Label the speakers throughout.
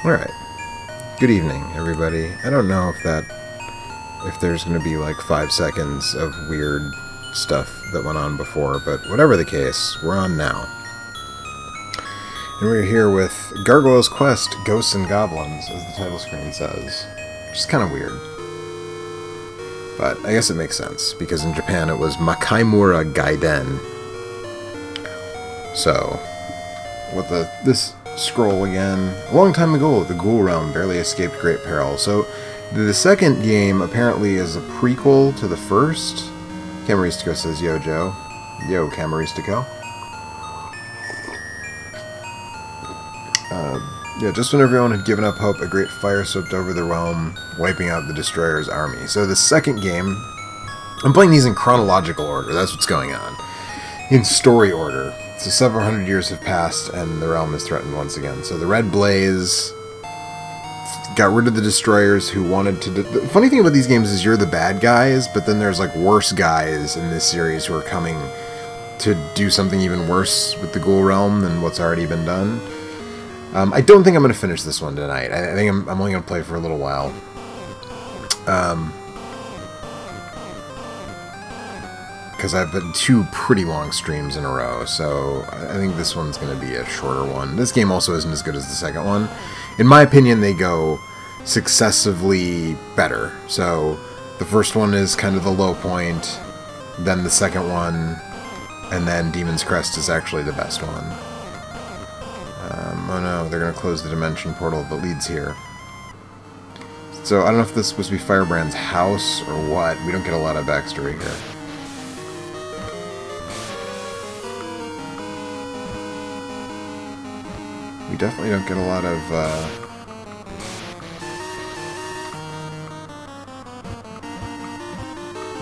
Speaker 1: Alright. Good evening, everybody. I don't know if there's going to be like 5 seconds of weird stuff that went on before, but whatever the case, we're on now. And we're here with Gargoyle's Quest, Ghosts and Goblins, as the title screen says. Which is kind of weird. But I guess it makes sense, because in Japan it was Makaimura Gaiden. So, with this scroll again, a long time ago, the ghoul realm barely escaped great peril. So, the second game apparently is a prequel to the first. Camaristico says, yo, Joe. Yo, Camaristico. Yeah, just when everyone had given up hope, a great fire swept over the realm, wiping out the Destroyer's army. So the second game, I'm playing these in chronological order, that's what's going on. In story order. So several hundred years have passed, and the realm is threatened once again. So the Red Blaze got rid of the Destroyers who wanted to... The funny thing about these games is you're the bad guys, but then there's like worse guys in this series who are coming to do something even worse with the Ghoul Realm than what's already been done. I don't think I'm going to finish this one tonight. I think I'm only going to play for a little while. Because I've had 2 pretty long streams in a row, so I think this one's going to be a shorter one. This game also isn't as good as the second one. In my opinion, they go successively better. So the first one is kind of the low point, then the second one, and then Demon's Crest is actually the best one. Oh no, they're going to close the dimension portal that leads here. So I don't know if this is supposed to be Firebrand's house or what. We don't get a lot of backstory here. We definitely don't get a lot of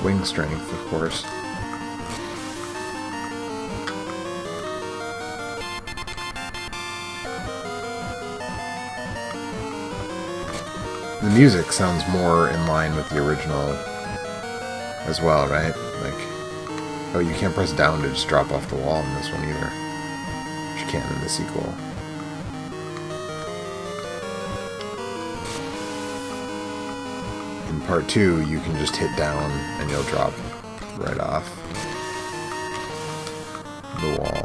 Speaker 1: wing strength, of course. The music sounds more in line with the original as well, right? Like, oh, you can't press down to just drop off the wall in this one either, which you can in the sequel. In part 2, you can just hit down and you'll drop right off the wall.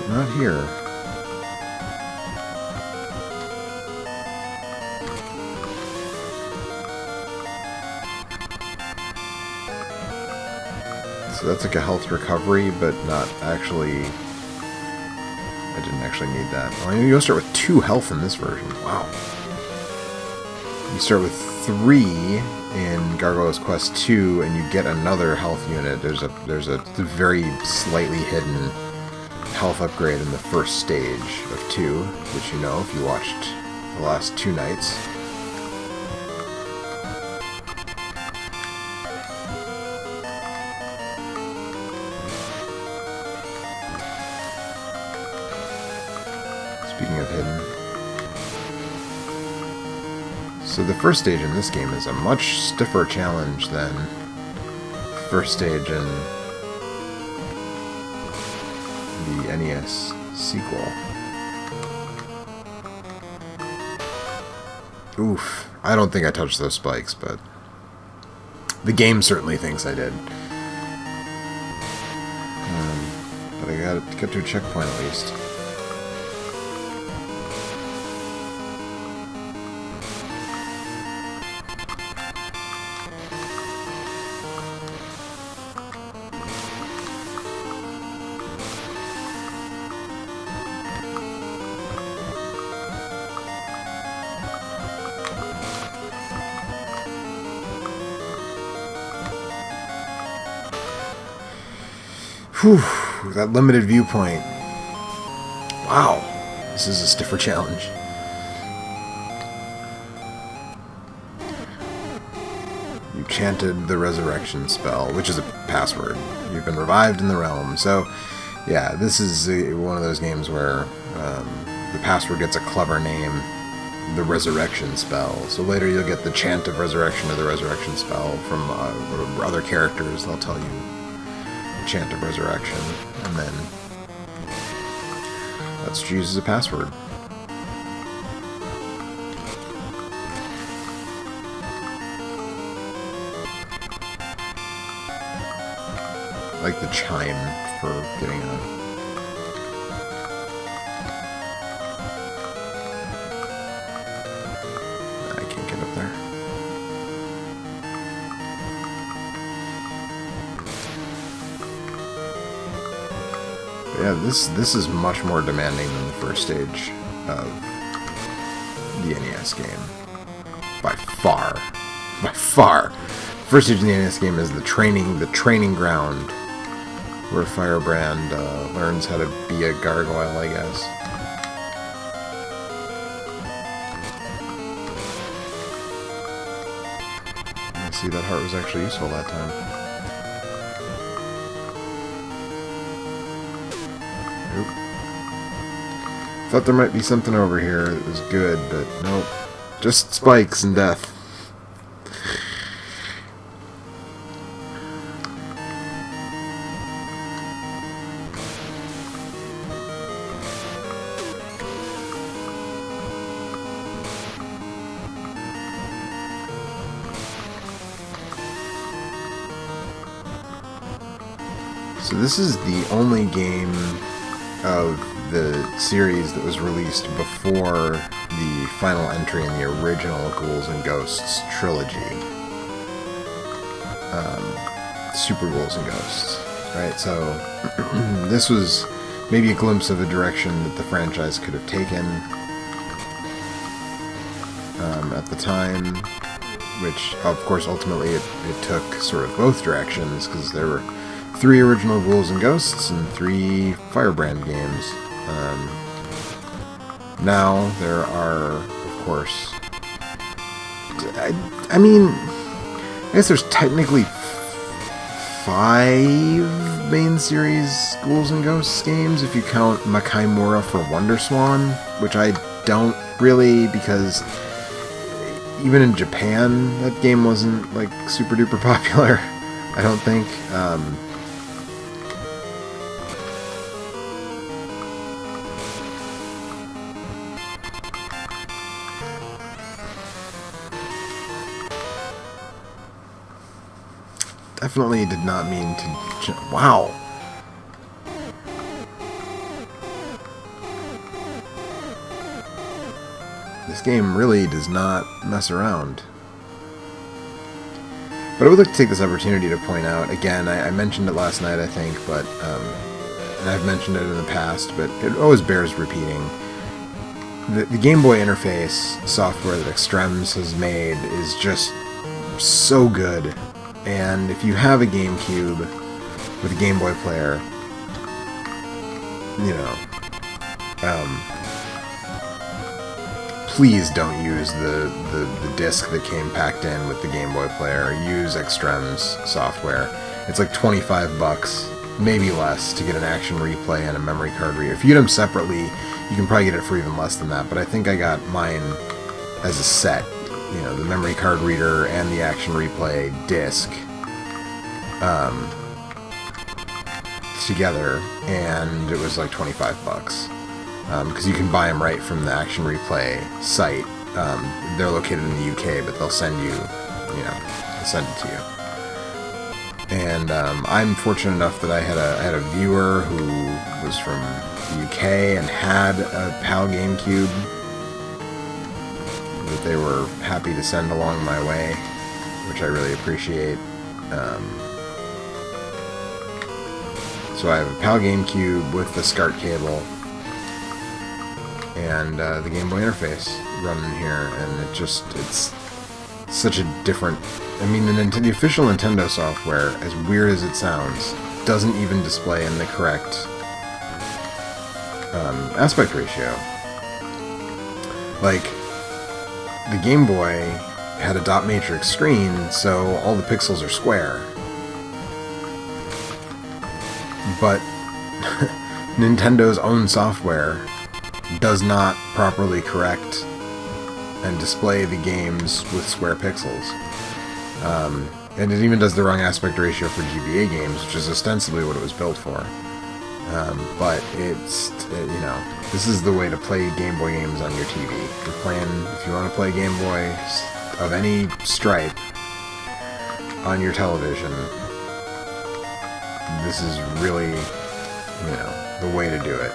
Speaker 1: Not here. So that's like a health recovery, but not actually... I didn't actually need that. Well, you start with 2 health in this version. Wow. You start with 3 in Gargoyle's Quest 2, and you get another health unit. There's a very slightly hidden health upgrade in the first stage of 2, which you know if you watched the last 2 nights. Speaking of hidden. So the first stage in this game is a much stiffer challenge than the first stage in the NES sequel. Oof. I don't think I touched those spikes, but the game certainly thinks I did. But I gotta get to a checkpoint at least. Whew, that limited viewpoint. Wow, this is a stiffer challenge. You chanted the resurrection spell, which is a password. You've been revived in the realm. So, yeah, this is one of those games where the password gets a clever name, the resurrection spell. So later you'll get the chant of resurrection or the resurrection spell from other characters. They'll tell you Chant of Resurrection, and then let's use as a password. I like the chime for getting a... I can't get up there. But yeah, this is much more demanding than the first stage of the NES game. By far. By far. First stage of the NES game is the training ground, where Firebrand learns how to be a gargoyle, I guess. I see that heart was actually useful that time. Nope. Thought there might be something over here that was good, but nope. Just spikes and death. So this is the only game of the series that was released before the final entry in the original Ghouls and Ghosts trilogy. Super Ghouls and Ghosts. Right, so this was maybe a glimpse of a direction that the franchise could have taken at the time, which, of course, ultimately it took sort of both directions, because there were 3 original Ghouls and Ghosts and 3 Firebrand games. Now there are, of course, I mean, I guess there's technically 5 main series Ghouls and Ghosts games if you count Makaimura for Wonder Swan, which I don't really, because even in Japan that game wasn't like super duper popular, I don't think. Definitely did not mean to... Wow! This game really does not mess around. But I would like to take this opportunity to point out, again, I mentioned it last night, I think, but, and I've mentioned it in the past, but it always bears repeating. The Game Boy interface software that Extrems has made is just so good. And if you have a GameCube with a Game Boy player, you know, please don't use the disc that came packed in with the Game Boy player. Use Extrems software. It's like $25, maybe less, to get an action replay and a memory card reader. If you get them separately, you can probably get it for even less than that, but I think I got mine as a set. You know, the memory card reader and the action replay disc together, and it was like $25 because you can buy them right from the action replay site. They're located in the UK, but they'll send you, they'll send it to you. And I'm fortunate enough that I had a viewer who was from the UK and had a PAL GameCube that they were happy to send along my way, which I really appreciate. So I have a PAL GameCube with the SCART cable and the Game Boy interface running here, and it's such a different... I mean, the official Nintendo software, as weird as it sounds, doesn't even display in the correct aspect ratio. Like, the Game Boy had a dot matrix screen, so all the pixels are square. But Nintendo's own software does not properly correct and display the games with square pixels. And it even does the wrong aspect ratio for GBA games, which is ostensibly what it was built for. But it's, you know, this is the way to play Game Boy games on your TV. If you want to play Game Boy of any stripe on your television, this is really, you know, the way to do it.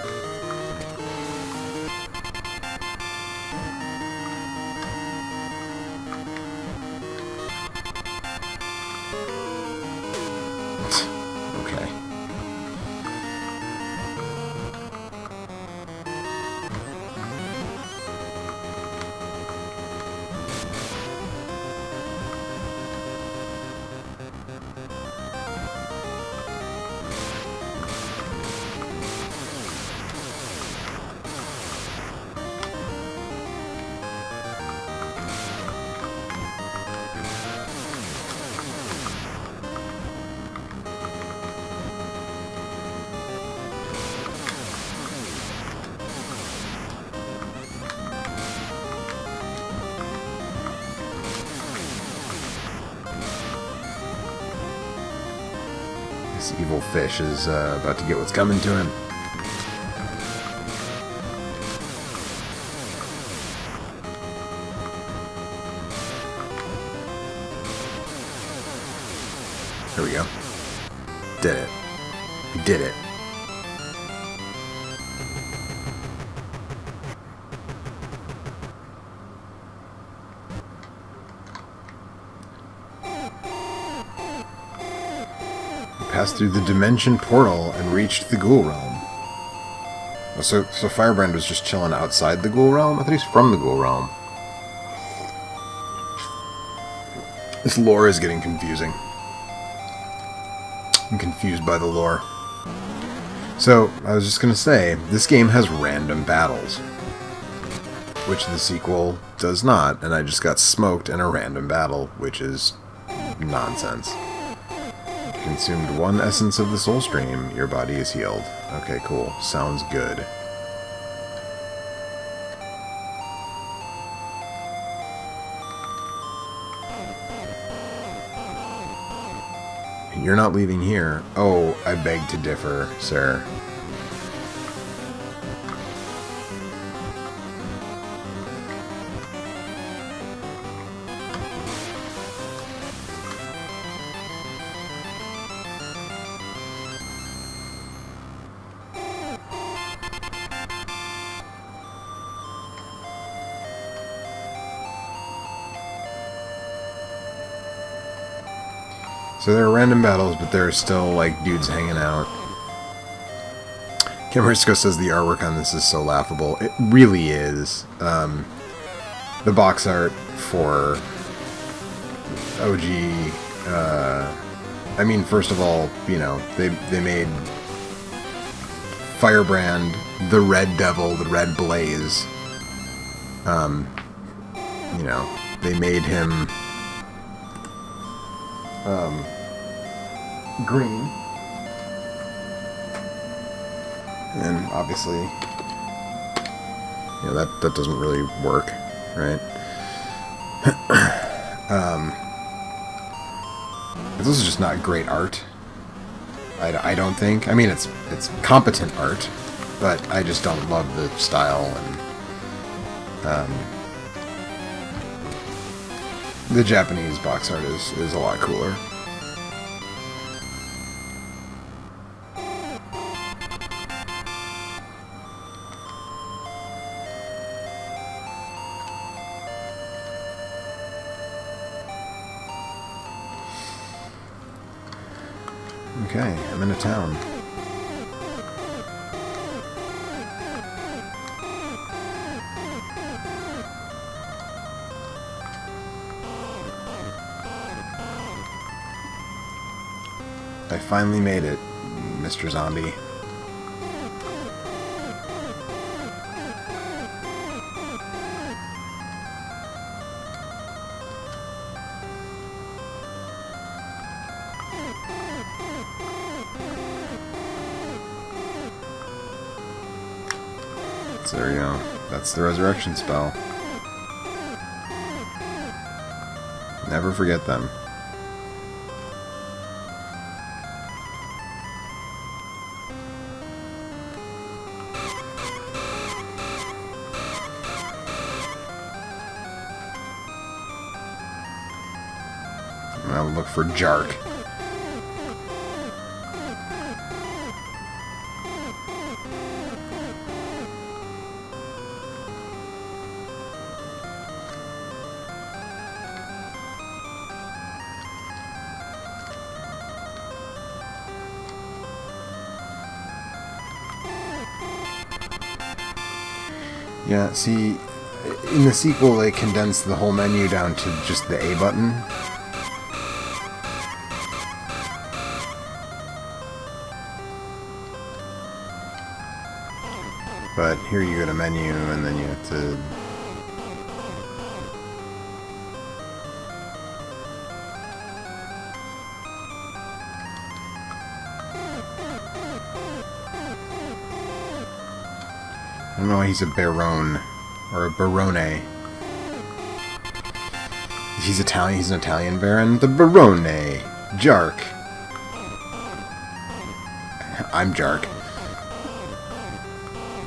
Speaker 1: Okay. This evil fish is about to get what's coming to him. Here we go. Did it. We did it. Passed through the dimension portal and reached the ghoul realm. Oh, so Firebrand was just chilling outside the ghoul realm? I thought he's from the ghoul realm. This lore is getting confusing. I'm confused by the lore. So, I was just gonna say, this game has random battles, which the sequel does not, and I just got smoked in a random battle, which is nonsense. Consumed 1 essence of the soul stream, your body is healed. Okay, cool. Sounds good. You're not leaving here. Oh, I beg to differ, sir. So there are random battles, but there are still, like, dudes hanging out. Camarisco says the artwork on this is so laughable. It really is. The box art for OG... I mean, first of all, you know, they made Firebrand, the Red Devil, the Red Blaze. You know, they made him... green, and obviously, you know, that doesn't really work, right? This is just not great art. I don't think. I mean, it's competent art, but I just don't love the style, and the Japanese box art is a lot cooler. Okay, I'm in a town. I finally made it, Mr. Zombie. So there you go. That's the resurrection spell. Never forget them. gonna look for Jark. Yeah, see, in the sequel they condensed the whole menu down to just the A button. But here you go to menu and then you have to... I don't know why he's a Barone, or a Barone. He's Italian, he's an Italian Baron. The Barone, Jark. I'm Jark.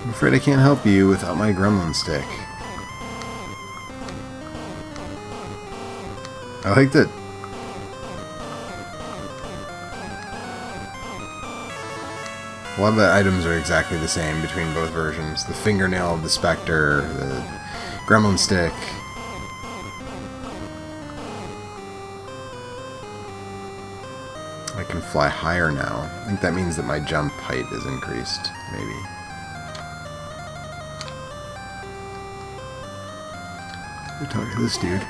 Speaker 1: I'm afraid I can't help you without my gremlin stick. I liked it. A lot of the items are exactly the same between both versions. The fingernail of the Spectre, the gremlin stick. I can fly higher now. I think that means that my jump height is increased, maybe. Let me talk to this dude.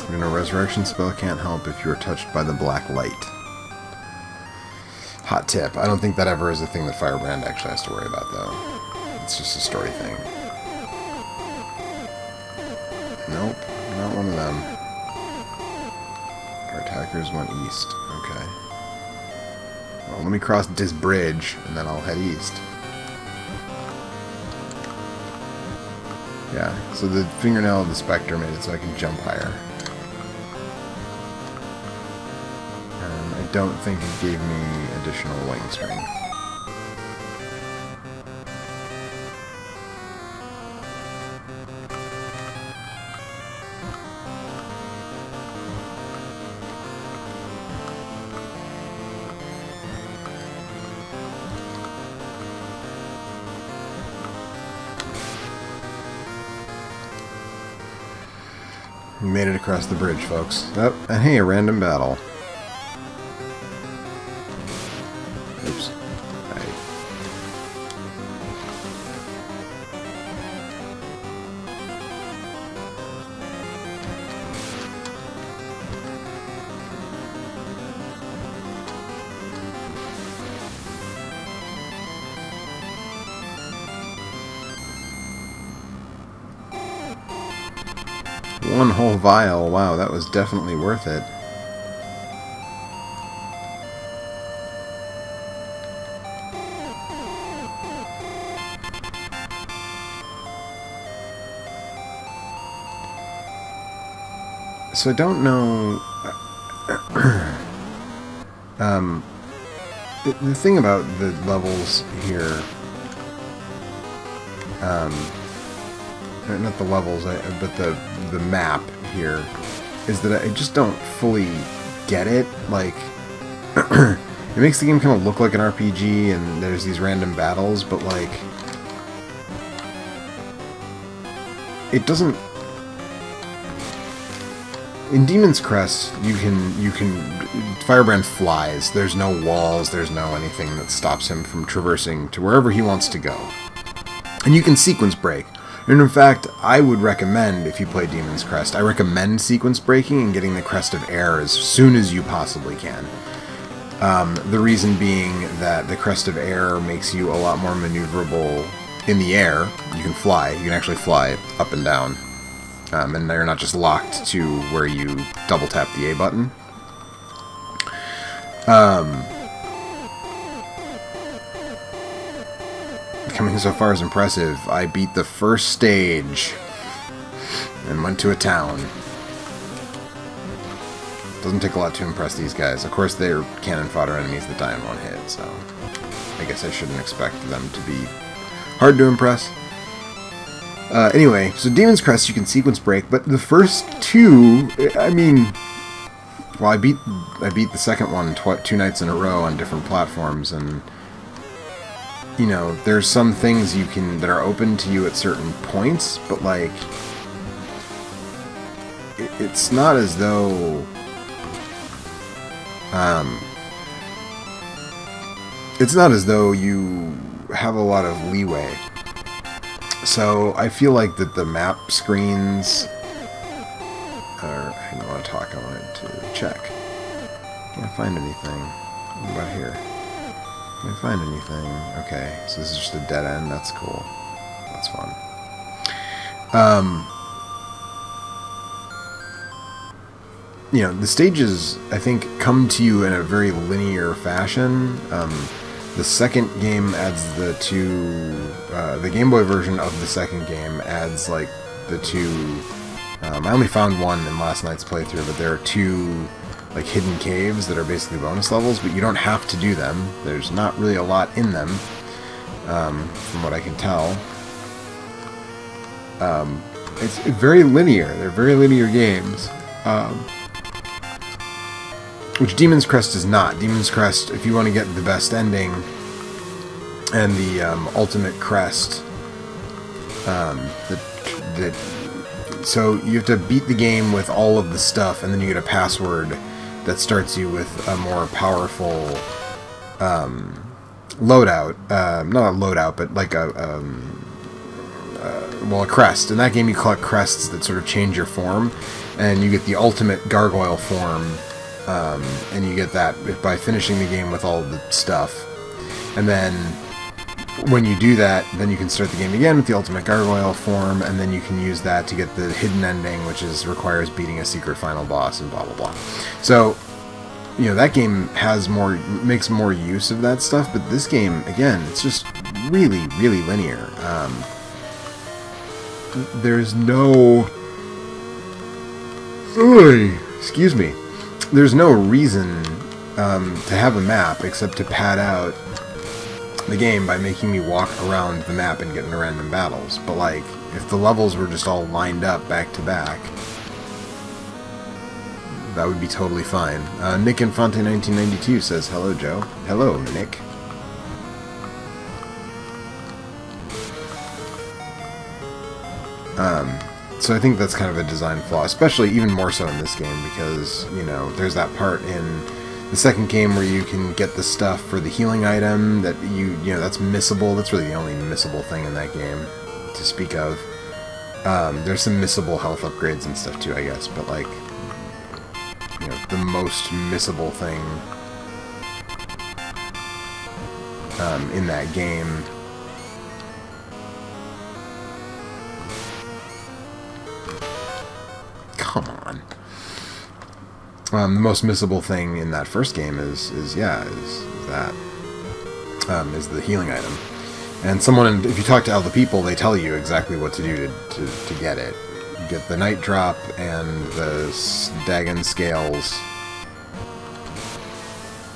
Speaker 1: And a resurrection spell can't help if you are touched by the black light. Hot tip. I don't think that ever is a thing that Firebrand actually has to worry about, though. It's just a story thing. Nope, not one of them. Our attackers went east. Okay. Well, let me cross this bridge, and then I'll head east. Yeah, so the fingernail of the Spectre made it so I can jump higher. I don't think it gave me additional wing strength. We made it across the bridge, folks. Oh, and hey, a random battle. Oops. One whole vial. Wow, that was definitely worth it. So I don't know... the thing about the levels here... not the levels, but the map here, is that I just don't fully get it. Like, it makes the game kind of look like an RPG, and there's these random battles, but like, it doesn't. In Demon's Crest, you can Firebrand flies. There's no walls. There's no anything that stops him from traversing to wherever he wants to go, and you can sequence break. And in fact, I would recommend, if you play Demon's Crest, I recommend sequence breaking and getting the Crest of Air as soon as you possibly can. The reason being that the Crest of Air makes you a lot more maneuverable in the air. You can fly. You can actually fly up and down. And they're not just locked to where you double tap the A button. Coming so far is impressive. I beat the first stage and went to a town. Doesn't take a lot to impress these guys. Of course, they're cannon fodder enemies that die in one hit, so I guess I shouldn't expect them to be hard to impress. Anyway, so Demon's Crest you can sequence break, but the first two, I mean, well, I beat the second one 2 nights in a row on different platforms, and you know, there's some things you can that are open to you at certain points, but like, it's not as though, it's not as though you have a lot of leeway. So I feel like that the map screens are, I don't want to talk, I wanted to check. Can't find anything. What about here? Can't find anything. Okay, so this is just a dead end. That's cool. That's fun. You know, the stages, I think, come to you in a very linear fashion. The second game adds the Game Boy version of the second game adds, like, the two, I only found one in last night's playthrough, but there are 2, like, hidden caves that are basically bonus levels, but you don't have to do them. There's not really a lot in them, from what I can tell. It's very linear. They're very linear games. Which Demon's Crest is not. Demon's Crest, if you want to get the best ending and the ultimate crest, so you have to beat the game with all of the stuff, and then you get a password that starts you with a more powerful loadout. Not a loadout, but like a crest. In that game, you collect crests that sort of change your form, and you get the ultimate Gargoyle form. And you get that by finishing the game with all the stuff. And then when you do that, then you can start the game again with the ultimate Gargoyle form, and then you can use that to get the hidden ending, which requires beating a secret final boss and blah blah blah. So, you know, that game makes more use of that stuff, but this game, again, it's just really, really linear. There's no... excuse me. There's no reason to have a map except to pad out the game by making me walk around the map and get into random battles. But like, if the levels were just all lined up back to back, that would be totally fine. Nick Infante 1992 says, "Hello, Joe." Hello, Nick. So I think that's kind of a design flaw, especially even more so in this game, because, you know, there's that part in the second game where you can get the stuff for the healing item that you know, that's missable. That's really the only missable thing in that game to speak of. There's some missable health upgrades and stuff too, I guess, but like, you know, the most missable thing in that game come on. The most missable thing in that first game is the healing item. And if you talk to other people, they tell you exactly what to do to get it. You get the night drop and the Dagon scales.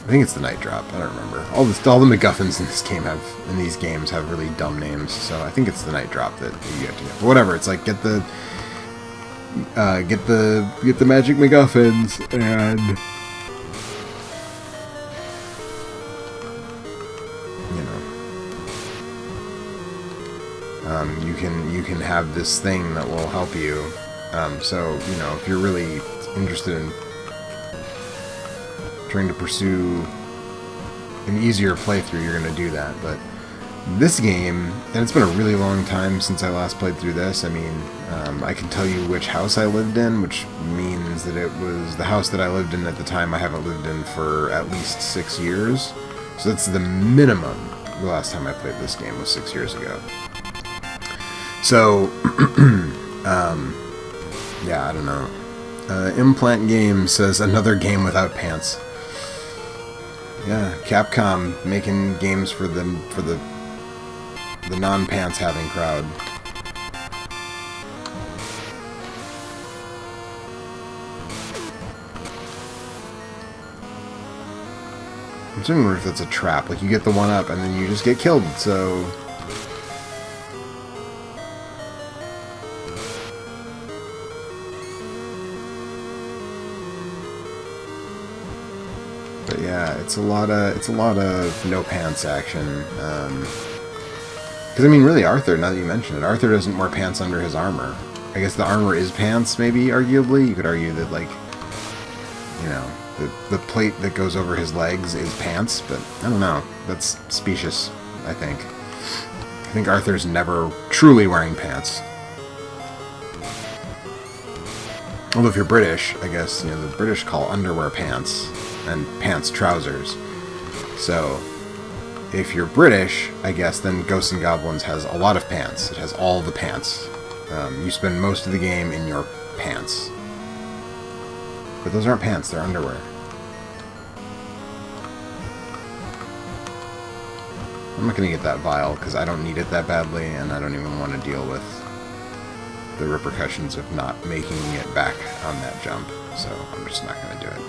Speaker 1: I think it's the night drop. I don't remember. All the MacGuffins in these games have really dumb names. So I think it's the night drop that you get to get. But whatever. It's like get the magic MacGuffins and, you know, you can have this thing that will help you. So, you know, if you're really interested in trying to pursue an easier playthrough, you're going to do that. But this game, and it's been a really long time since I last played through this. I mean, I can tell you which house I lived in, which means that it was the house that I lived in at the time I haven't lived in for at least 6 years. So that's the minimum. The last time I played this game was 6 years ago. So, yeah, I don't know. Implant Game says, another game without pants. Yeah, Capcom making games for the non-pants having crowd. I'm just wondering if that's a trap. Like, you get the one up and then you just get killed, so... But yeah, it's a lot of no pants action. Because I mean, really, Arthur. Now that you mention it, Arthur doesn't wear pants under his armor. I guess the armor is pants, maybe. Arguably, you could argue that, like, you know, the plate that goes over his legs is pants. But I don't know. That's specious, I think. I think Arthur's never truly wearing pants. Although if you're British, I guess, you know, the British call underwear pants and pants trousers. So if you're British, I guess, then Ghosts and Goblins has a lot of pants. It has all the pants. You spend most of the game in your pants. But those aren't pants, they're underwear. I'm not going to get that vial because I don't need it that badly, and I don't even want to deal with the repercussions of not making it back on that jump. So I'm just not going to do it.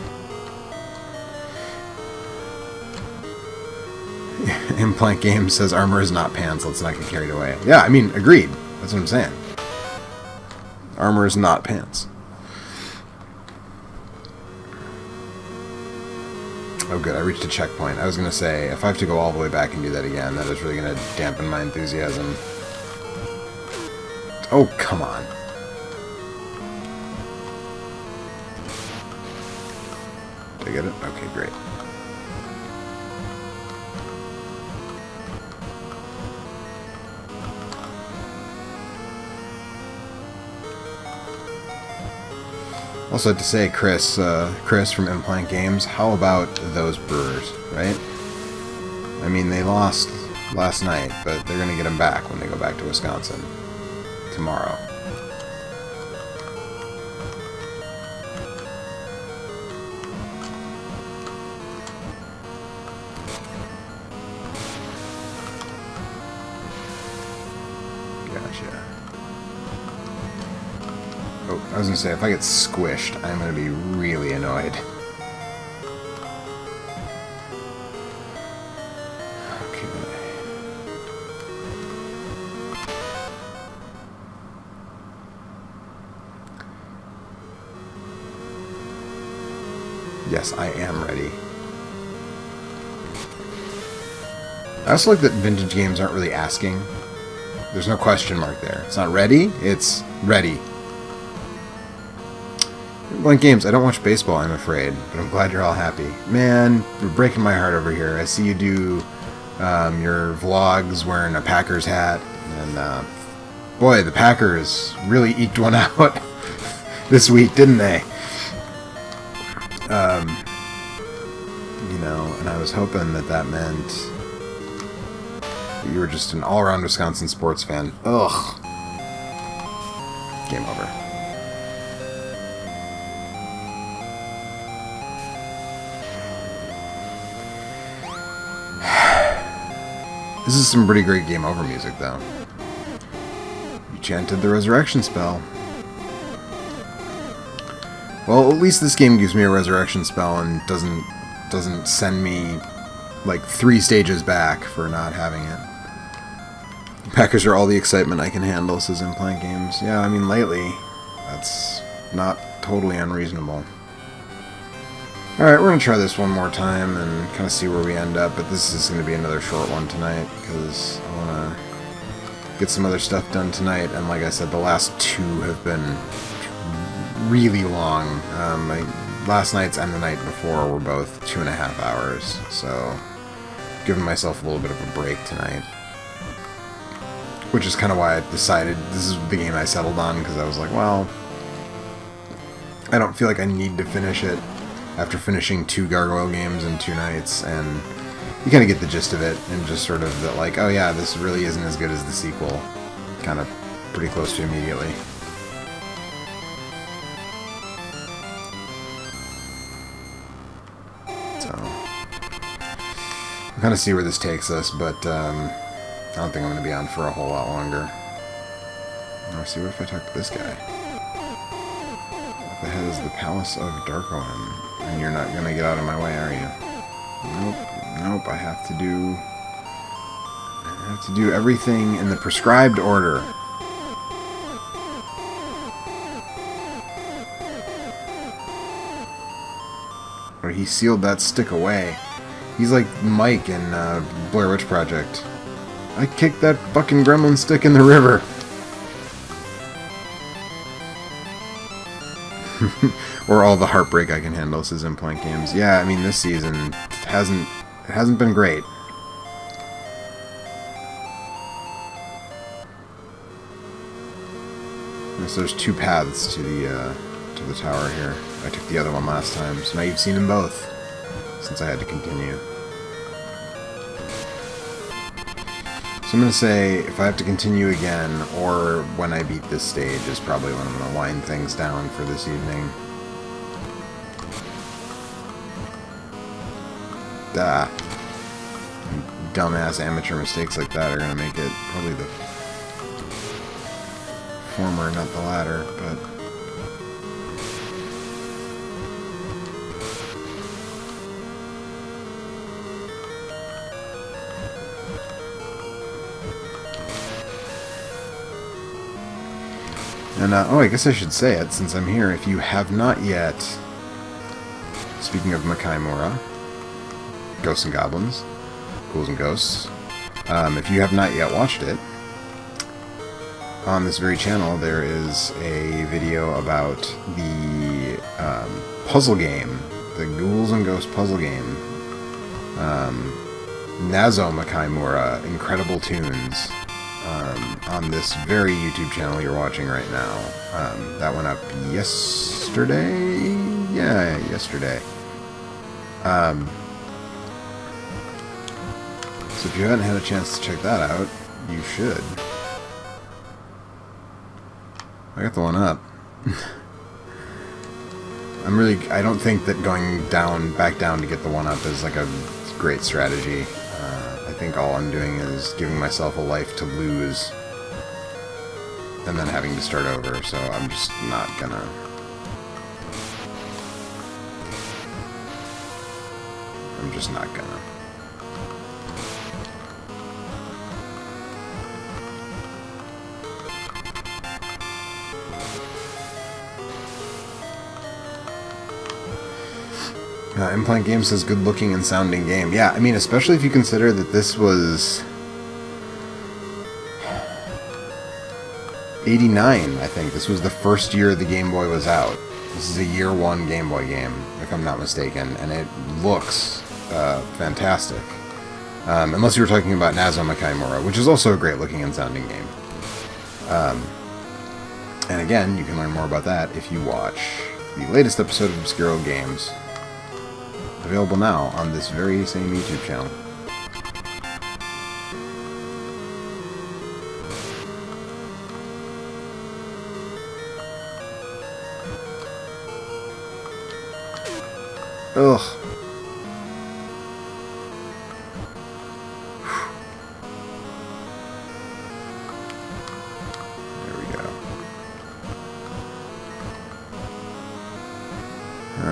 Speaker 1: Implant Games says armor is not pants, let's not get carried away. Yeah, I mean, agreed. That's what I'm saying. Armor is not pants. Oh good, I reached a checkpoint. I was going to say, if I have to go all the way back and do that again, that is really going to dampen my enthusiasm. Oh, come on. Did I get it? Okay, great. Also, to say, Chris from Implant Games, how about those Brewers, right? I mean, they lost last night, but they're going to get them back when they go back to Wisconsin tomorrow. Gotcha. Oh, I was going to say, if I get squished, I'm going to be really annoyed. Okay. Yes, I am ready. I also like that vintage games aren't really asking. There's no question mark there. It's not ready, it's ready. Blank Games, I don't watch baseball, I'm afraid, but I'm glad you're all happy. Man, you're breaking my heart over here. I see you do your vlogs wearing a Packers hat, and boy, the Packers really eked one out this week, didn't they? You know, and I was hoping that that meant that you were just an all-around Wisconsin sports fan. Ugh. Game over. This is some pretty great game over music, though. You chanted the resurrection spell. Well, at least this game gives me a resurrection spell and doesn't send me like 3 stages back for not having it. Packers are all the excitement I can handle, says Implant Games. Yeah, I mean, lately, that's not totally unreasonable. Alright, we're going to try this one more time and kind of see where we end up, but this is going to be another short one tonight, because I want to get some other stuff done tonight, and like I said, the last 2 have been really long. Last night's and the night before were both 2.5 hours, so giving myself a little bit of a break tonight. Which is kind of why I decided this is the game I settled on, because I was like, well, I don't feel like I need to finish it after finishing 2 Gargoyle games in 2 nights, and you kind of get the gist of it, and just sort of that, like, oh yeah, this really isn't as good as the sequel, kind of pretty close to immediately. So, we'll kind of see where this takes us, but I don't think I'm going to be on for a whole lot longer. Let's see, what if I talk to this guy? Up ahead is the Palace of Darkohan. And you're not going to get out of my way, are you? Nope, I have to do everything in the prescribed order. Or he sealed that stick away. He's like Mike in Blair Witch Project. I kicked that fucking gremlin stick in the river. Or all the heartbreak I can handle, says Implant Games. Yeah, I mean, this season hasn't been great. So there's two paths to the tower here. I took the other one last time, so now you've seen them both, since I had to continue. So I'm going to say, if I have to continue again, or when I beat this stage, is probably when I'm going to wind things down for this evening. Dumbass amateur mistakes like that are going to make it probably the former, not the latter, but... And, oh, I guess I should say it, since I'm here. If you have not yet, speaking of Makaimura, Ghosts and Goblins, Ghouls and Ghosts, if you have not yet watched it, on this very channel there is a video about the puzzle game, the Ghouls and Ghosts puzzle game, Nazo Makaimura, Incredible Tunes, on this very YouTube channel you're watching right now. That went up yesterday? Yeah, yesterday. So if you haven't had a chance to check that out, you should. I got the one up. I don't think that going back down to get the one up is like a great strategy. I think all I'm doing is giving myself a life to lose and then having to start over, so I'm just not gonna... Implant Games says good looking and sounding game. Yeah, I mean, especially if you consider that this was 89, I think. This was the first year the Game Boy was out. This is a year one Game Boy game, if I'm not mistaken, and it looks fantastic. Unless you were talking about Nazo Makaimura, which is also a great looking and sounding game. And again, you can learn more about that if you watch the latest episode of Obscuro Games, available now on this very same YouTube channel. Ugh. There we go.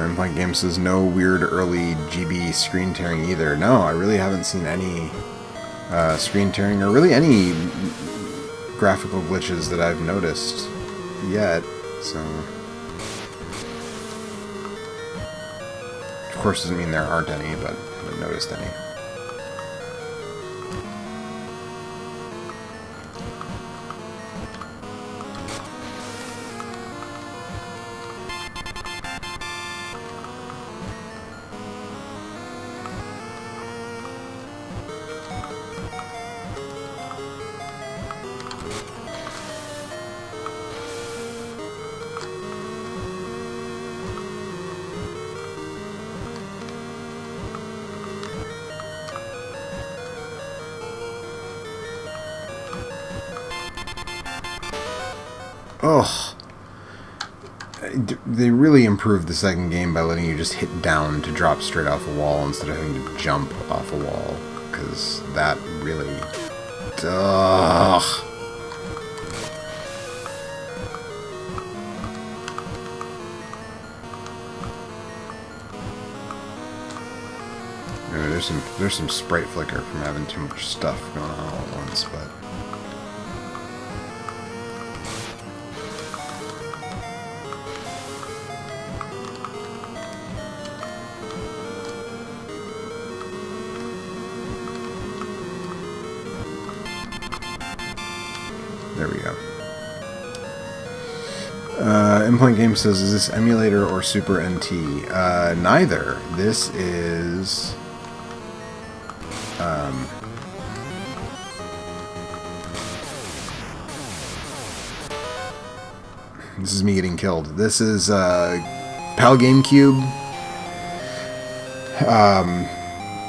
Speaker 1: Implant Game says no weird early GB screen tearing either. No, I really haven't seen any screen tearing or really any graphical glitches that I've noticed yet, so... Of course, doesn't mean there aren't any, but I haven't noticed any. Ugh. They really improved the second game by letting you just hit down to drop straight off a wall instead of having to jump off a wall. Because that really... Ugh. Anyway, there's some sprite flicker from having too much stuff going on all at once, but... There we go. Implant Game says, is this emulator or Super NT? Neither. This is... this is me getting killed. This is PAL GameCube,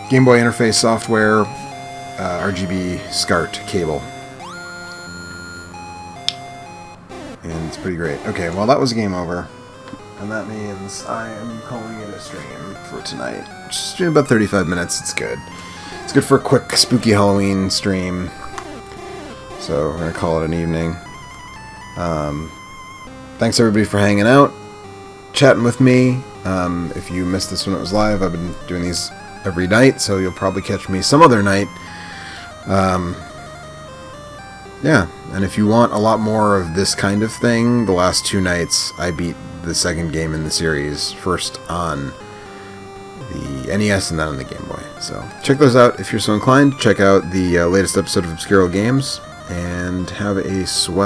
Speaker 1: Game Boy interface software, RGB SCART cable. And it's pretty great. Okay, well that was game over. And that means I am calling it a stream for tonight. Just about 35 minutes, it's good. It's good for a quick spooky Halloween stream. So we're going to call it an evening. Thanks everybody for hanging out, chatting with me. If you missed this when it was live, I've been doing these every night, so you'll probably catch me some other night. Yeah, and if you want a lot more of this kind of thing, the last 2 nights I beat the second game in the series, first on the NES and then on the Game Boy. So check those out if you're so inclined. Check out the latest episode of Obscuro Games, and have a swell